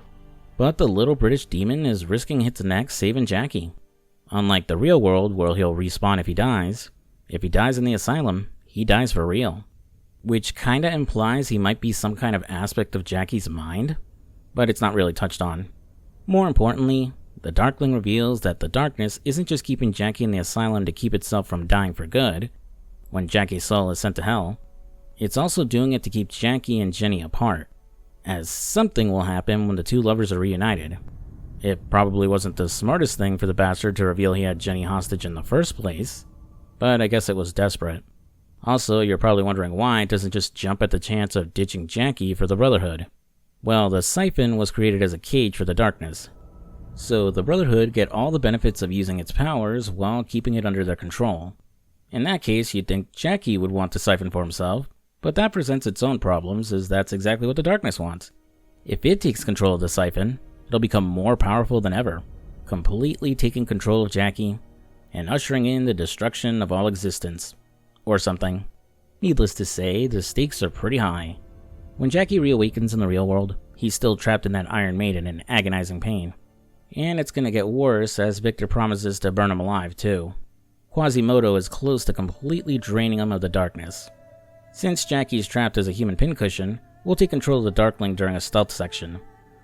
But the little British demon is risking his neck saving Jackie. Unlike the real world, where he'll respawn if he dies in the asylum, he dies for real. Which kinda implies he might be some kind of aspect of Jackie's mind, but it's not really touched on. More importantly, the Darkling reveals that the darkness isn't just keeping Jackie in the asylum to keep itself from dying for good, when Jackie's soul is sent to hell. It's also doing it to keep Jackie and Jenny apart, as something will happen when the two lovers are reunited. It probably wasn't the smartest thing for the bastard to reveal he had Jenny hostage in the first place, but I guess it was desperate. Also, you're probably wondering why it doesn't just jump at the chance of ditching Jackie for the Brotherhood. Well, the siphon was created as a cage for the darkness, so the Brotherhood get all the benefits of using its powers while keeping it under their control. In that case, you'd think Jackie would want the siphon for himself, but that presents its own problems, as that's exactly what the darkness wants. If it takes control of the siphon, it'll become more powerful than ever, completely taking control of Jackie, and ushering in the destruction of all existence. Or something. Needless to say, the stakes are pretty high. When Jackie reawakens in the real world, he's still trapped in that Iron Maiden in agonizing pain. And it's gonna get worse as Victor promises to burn him alive too. Quasimodo is close to completely draining him of the darkness. Since Jackie's trapped as a human pincushion, we'll take control of the Darkling during a stealth section,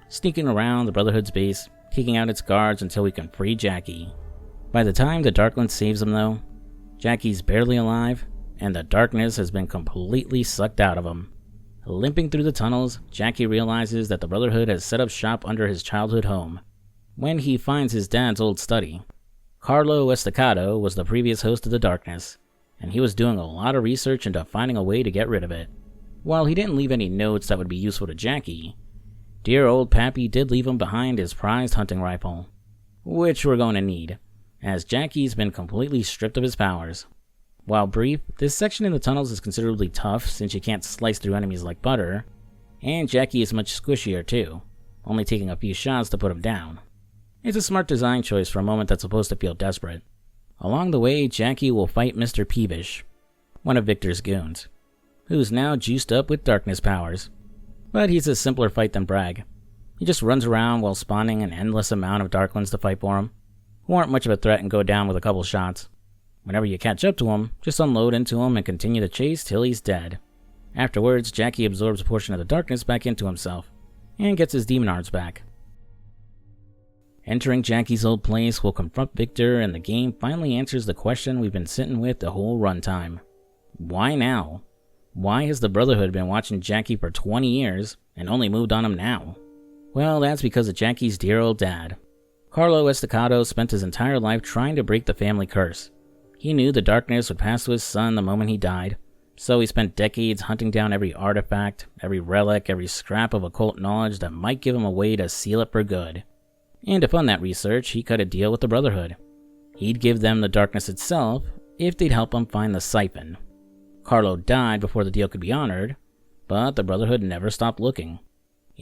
sneaking around the Brotherhood's base, taking out its guards until we can free Jackie. By the time the Darkling saves him though, Jackie's barely alive, and the darkness has been completely sucked out of him. Limping through the tunnels, Jackie realizes that the Brotherhood has set up shop under his childhood home. When he finds his dad's old study, Carlo Estacado was the previous host of the darkness, and he was doing a lot of research into finding a way to get rid of it. While he didn't leave any notes that would be useful to Jackie, dear old Pappy did leave him behind his prized hunting rifle, which we're going to need, as Jackie's been completely stripped of his powers. While brief, this section in the tunnels is considerably tough since you can't slice through enemies like butter, and Jackie is much squishier too, only taking a few shots to put him down. It's a smart design choice for a moment that's supposed to feel desperate. Along the way, Jackie will fight Mr. Peevish, one of Victor's goons, who's now juiced up with darkness powers. But he's a simpler fight than Bragg. He just runs around while spawning an endless amount of Darklings to fight for him, who aren't much of a threat and go down with a couple shots. Whenever you catch up to him, just unload into him and continue the chase till he's dead. Afterwards, Jackie absorbs a portion of the darkness back into himself, and gets his demon arms back. Entering Jackie's old place will confront Victor, and the game finally answers the question we've been sitting with the whole runtime. Why now? Why has the Brotherhood been watching Jackie for 20 years, and only moved on him now? Well, that's because of Jackie's dear old dad. Carlo Estacado spent his entire life trying to break the family curse. He knew the darkness would pass to his son the moment he died, so he spent decades hunting down every artifact, every relic, every scrap of occult knowledge that might give him a way to seal it for good. And to fund that research, he cut a deal with the Brotherhood. He'd give them the darkness itself if they'd help him find the siphon. Carlo died before the deal could be honored, but the Brotherhood never stopped looking.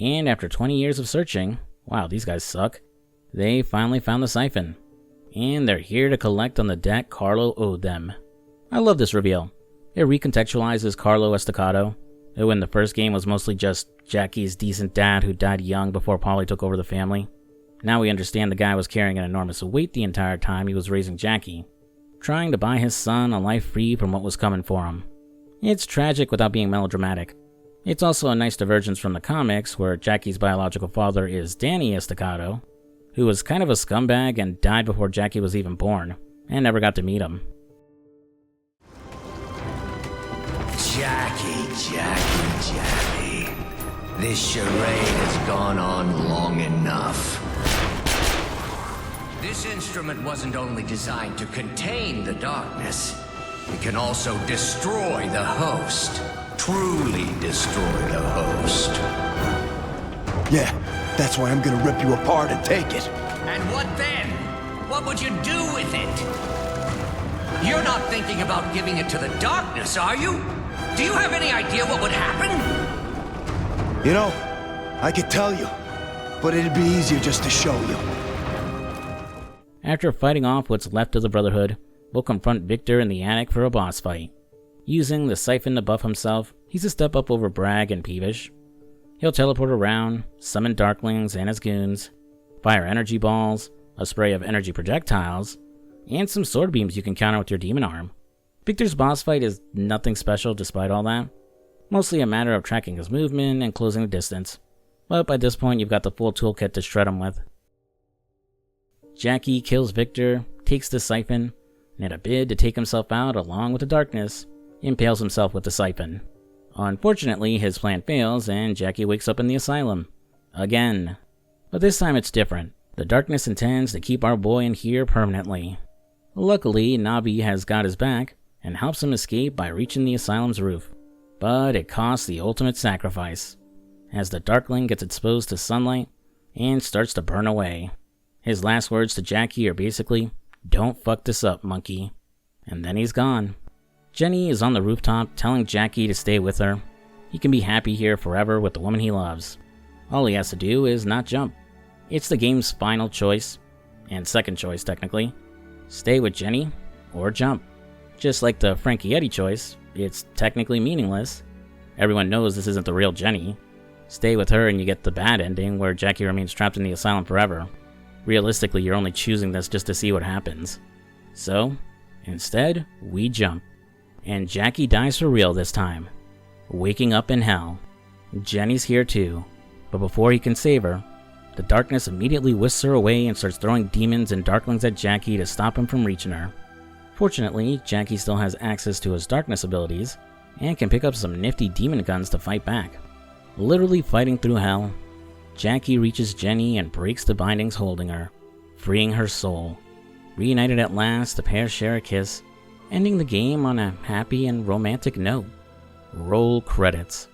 And after 20 years of searching, wow, these guys suck, they finally found the siphon. And they're here to collect on the debt Carlo owed them. I love this reveal. It recontextualizes Carlo Estacado, who in the first game was mostly just Jackie's decent dad who died young before Paulie took over the family. Now we understand the guy was carrying an enormous weight the entire time he was raising Jackie, trying to buy his son a life free from what was coming for him. It's tragic without being melodramatic. It's also a nice divergence from the comics, where Jackie's biological father is Danny Estacado, who was kind of a scumbag and died before Jackie was even born, and never got to meet him. Jackie. This charade has gone on long enough. This instrument wasn't only designed to contain the darkness, it can also destroy the host. Truly destroy the host. Yeah, that's why I'm gonna rip you apart and take it. And what then? what would you do with it? You're not thinking about giving it to the darkness, are you? Do you have any idea what would happen? You know, I could tell you, but it'd be easier just to show you. After fighting off what's left of the Brotherhood, we'll confront Victor in the attic for a boss fight. Using the siphon to buff himself, he's a step up over Bragg and Peevish. He'll teleport around, summon Darklings and his goons, fire energy balls, a spray of energy projectiles, and some sword beams you can counter with your demon arm. Victor's boss fight is nothing special despite all that. Mostly a matter of tracking his movement and closing the distance. But by this point you've got the full toolkit to shred him with. Jackie kills Victor, takes the siphon, and in a bid to take himself out along with the darkness, impales himself with the siphon. Unfortunately, his plan fails and Jackie wakes up in the asylum. Again. But this time it's different. The darkness intends to keep our boy in here permanently. Luckily, Navi has got his back and helps him escape by reaching the asylum's roof. But it costs the ultimate sacrifice, as the Darkling gets exposed to sunlight and starts to burn away. His last words to Jackie are basically, "Don't fuck this up, monkey." And then he's gone. Jenny is on the rooftop telling Jackie to stay with her. He can be happy here forever with the woman he loves. All he has to do is not jump. It's the game's final choice, and second choice technically. Stay with Jenny, or jump. Just like the Frankie Eddy choice, it's technically meaningless. Everyone knows this isn't the real Jenny. Stay with her and you get the bad ending where Jackie remains trapped in the asylum forever. Realistically, you're only choosing this just to see what happens. So, instead, we jump. And Jackie dies for real this time, waking up in hell. Jenny's here too, but before he can save her, the darkness immediately whisks her away and starts throwing demons and darklings at Jackie to stop him from reaching her. Fortunately, Jackie still has access to his darkness abilities, and can pick up some nifty demon guns to fight back. Literally fighting through hell, Jackie reaches Jenny and breaks the bindings holding her, freeing her soul. Reunited at last, the pair share a kiss, ending the game on a happy and romantic note. Roll credits.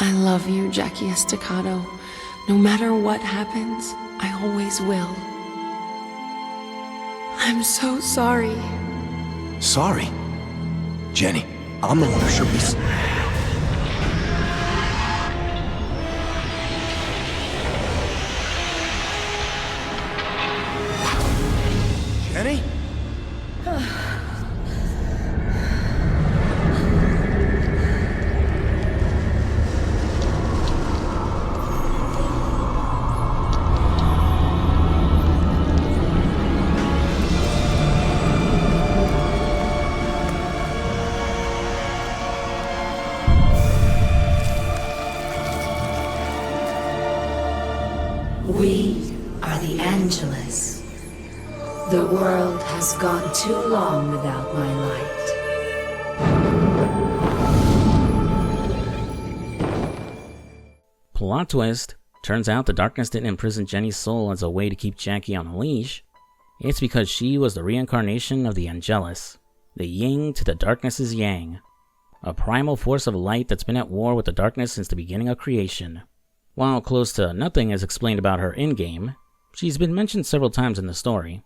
I love you, Jackie Estacado. No matter what happens, I always will. I'm so sorry. Sorry? Jenny, I'm the one who should be... Jenny? We are the Angelus. The world has gone too long without my light. Plot twist. Turns out the darkness didn't imprison Jenny's soul as a way to keep Jackie on a leash. It's because she was the reincarnation of the Angelus, the yin to the darkness's yang, a primal force of light that's been at war with the darkness since the beginning of creation. While close to nothing is explained about her in-game, she's been mentioned several times in the story,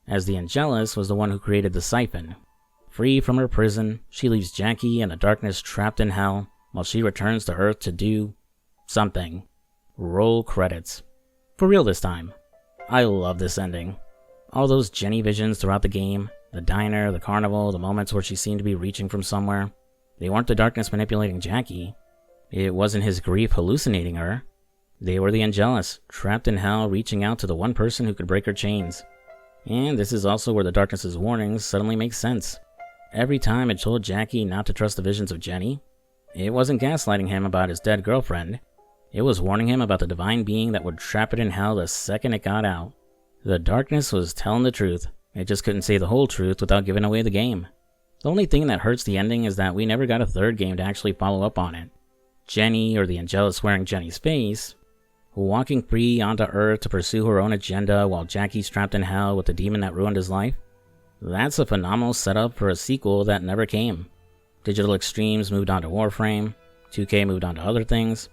as the Angelus was the one who created the siphon. Free from her prison, she leaves Jackie and the darkness trapped in hell, while she returns to Earth to do... something. Roll credits. For real this time. I love this ending. All those Jenny visions throughout the game, the diner, the carnival, the moments where she seemed to be reaching from somewhere, they weren't the darkness manipulating Jackie. It wasn't his grief hallucinating her. They were the Angelus, trapped in hell, reaching out to the one person who could break her chains. And this is also where the darkness's warnings suddenly make sense. Every time it told Jackie not to trust the visions of Jenny, it wasn't gaslighting him about his dead girlfriend. It was warning him about the divine being that would trap it in hell the second it got out. The darkness was telling the truth. It just couldn't say the whole truth without giving away the game. The only thing that hurts the ending is that we never got a third game to actually follow up on it. Jenny, or the Angelus wearing Jenny's face, walking free onto Earth to pursue her own agenda while Jackie's trapped in hell with the demon that ruined his life. That's a phenomenal setup for a sequel that never came. Digital Extremes moved on to Warframe, 2K moved on to other things,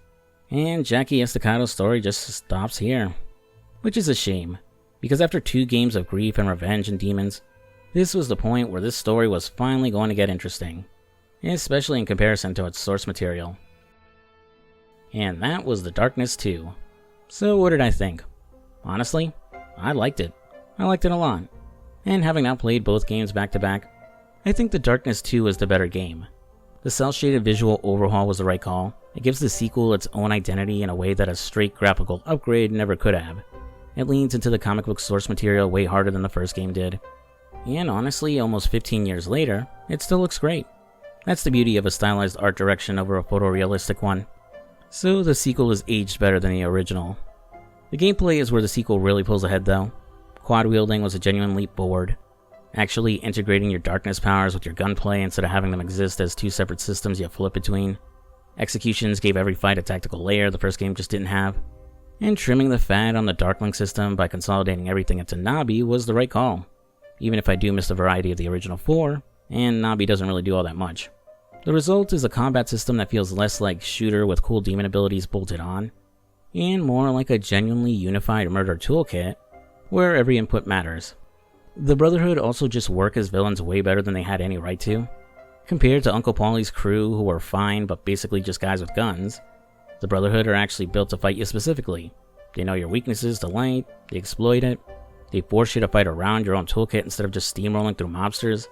and Jackie Estacado's story just stops here. Which is a shame. because after 2 games of grief and revenge and demons, this was the point where this story was finally going to get interesting, especially in comparison to its source material. And that was The Darkness 2. So what did I think? Honestly, I liked it. I liked it a lot. And having now played both games back to back, I think The Darkness 2 is the better game. The cel-shaded visual overhaul was the right call. It gives the sequel its own identity in a way that a straight graphical upgrade never could have. It leans into the comic book source material way harder than the first game did. And honestly, almost 15 years later, it still looks great. That's the beauty of a stylized art direction over a photorealistic one. So the sequel is aged better than the original. The gameplay is where the sequel really pulls ahead though. Quad wielding was a genuine leap forward. Actually integrating your darkness powers with your gunplay instead of having them exist as 2 separate systems you flip between. Executions gave every fight a tactical layer the first game just didn't have. And trimming the fat on the Darkling system by consolidating everything into Nabi was the right call. Even if I do miss the variety of the original 4, and Nabi doesn't really do all that much. The result is a combat system that feels less like shooter with cool demon abilities bolted on, and more like a genuinely unified murder toolkit, where every input matters. The Brotherhood also just work as villains way better than they had any right to. Compared to Uncle Paulie's crew, who were fine but basically just guys with guns, the Brotherhood are actually built to fight you specifically. They know your weaknesses to light, they exploit it, they force you to fight around your own toolkit instead of just steamrolling through mobsters.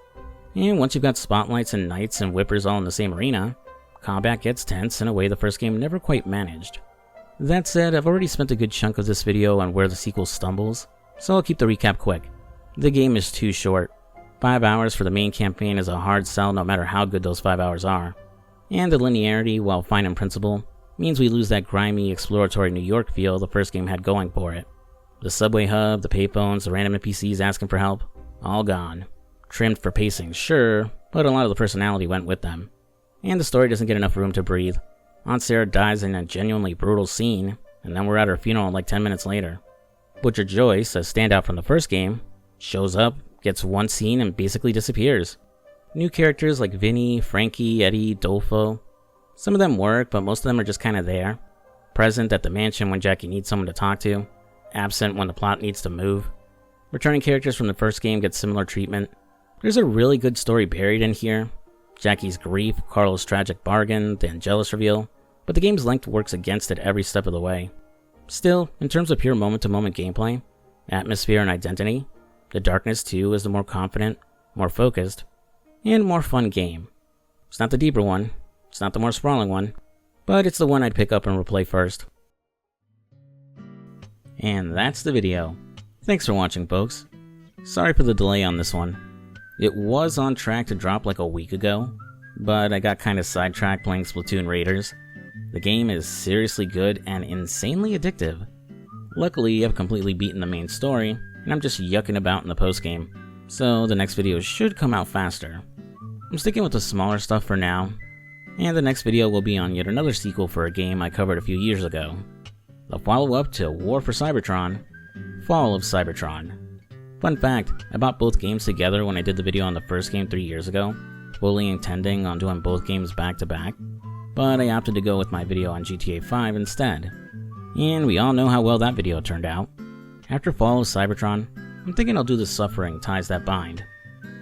And once you've got spotlights and knights and whippers all in the same arena, combat gets tense in a way the first game never quite managed. That said, I've already spent a good chunk of this video on where the sequel stumbles, so I'll keep the recap quick. The game is too short. 5 hours for the main campaign is a hard sell no matter how good those 5 hours are. And the linearity, while fine in principle, means we lose that grimy, exploratory New York feel the first game had going for it. The subway hub, the payphones, the random NPCs asking for help, all gone. Trimmed for pacing, sure, but a lot of the personality went with them. And the story doesn't get enough room to breathe. Aunt Sarah dies in a genuinely brutal scene, and then we're at her funeral like 10 minutes later. Butcher Joyce, a standout from the first game, shows up, gets one scene, and basically disappears. New characters like Vinny, Frankie, Eddie, Dolfo. Some of them work, but most of them are just kinda there. Present at the mansion when Jackie needs someone to talk to. Absent when the plot needs to move. Returning characters from the first game get similar treatment. There's a really good story buried in here. Jackie's grief, Carlo's tragic bargain, the Angelus reveal, but the game's length works against it every step of the way. Still, in terms of pure moment-to-moment gameplay, atmosphere and identity, The Darkness 2 is the more confident, more focused, and more fun game. It's not the deeper one, it's not the more sprawling one, but it's the one I'd pick up and replay first. And that's the video. Thanks for watching, folks. Sorry for the delay on this one. It was on track to drop like a week ago, but I got kinda sidetracked playing Splatoon Raiders. The game is seriously good and insanely addictive. Luckily, I've completely beaten the main story, and I'm just yucking about in the post-game, so the next video should come out faster. I'm sticking with the smaller stuff for now, and the next video will be on yet another sequel for a game I covered a few years ago. The follow-up to War for Cybertron, Fall of Cybertron. Fun fact, I bought both games together when I did the video on the first game 3 years ago, fully intending on doing both games back to back, but I opted to go with my video on GTA 5 instead. And we all know how well that video turned out. After Fall of Cybertron, I'm thinking I'll do the Suffering Ties That Bind,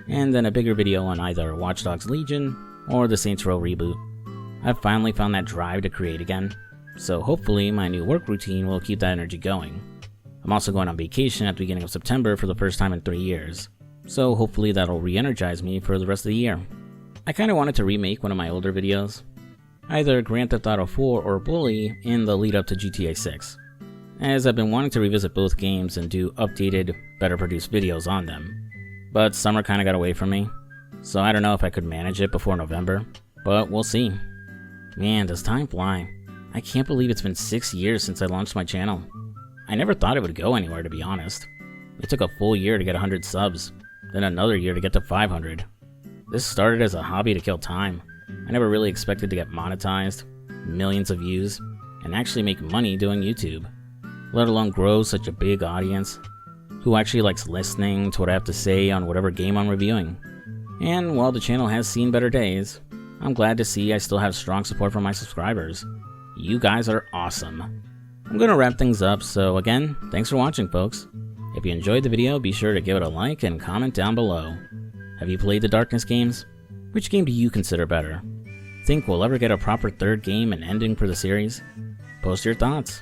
and then a bigger video on either Watch Dogs Legion or the Saints Row reboot. I've finally found that drive to create again, so hopefully my new work routine will keep that energy going. I'm also going on vacation at the beginning of September for the first time in 3 years, so hopefully that'll re-energize me for the rest of the year. I kinda wanted to remake one of my older videos, either Grand Theft Auto 4 or Bully in the lead up to GTA 6, as I've been wanting to revisit both games and do updated, better produced videos on them. But summer kinda got away from me, so I don't know if I could manage it before November, but we'll see. Man, does time fly. I can't believe it's been 6 years since I launched my channel. I never thought it would go anywhere, to be honest. It took a full year to get 100 subs, then another year to get to 500. This started as a hobby to kill time. I never really expected to get monetized, millions of views, and actually make money doing YouTube, let alone grow such a big audience who actually likes listening to what I have to say on whatever game I'm reviewing. And while the channel has seen better days, I'm glad to see I still have strong support from my subscribers. You guys are awesome. I'm gonna wrap things up, so again, thanks for watching, folks. If you enjoyed the video, be sure to give it a like and comment down below. Have you played the Darkness games? Which game do you consider better? Think we'll ever get a proper third game and ending for the series? Post your thoughts.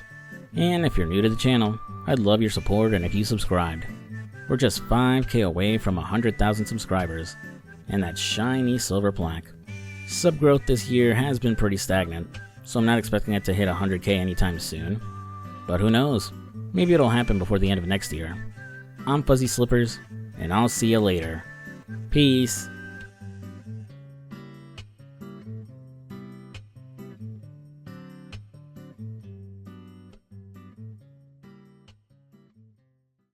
And if you're new to the channel, I'd love your support and if you subscribed. We're just 5K away from 100,000 subscribers, and that shiny silver plaque. Sub growth this year has been pretty stagnant, so I'm not expecting it to hit 100K anytime soon. But who knows? Maybe it'll happen before the end of next year. I'm FuzzySlippers, and I'll see you later. Peace.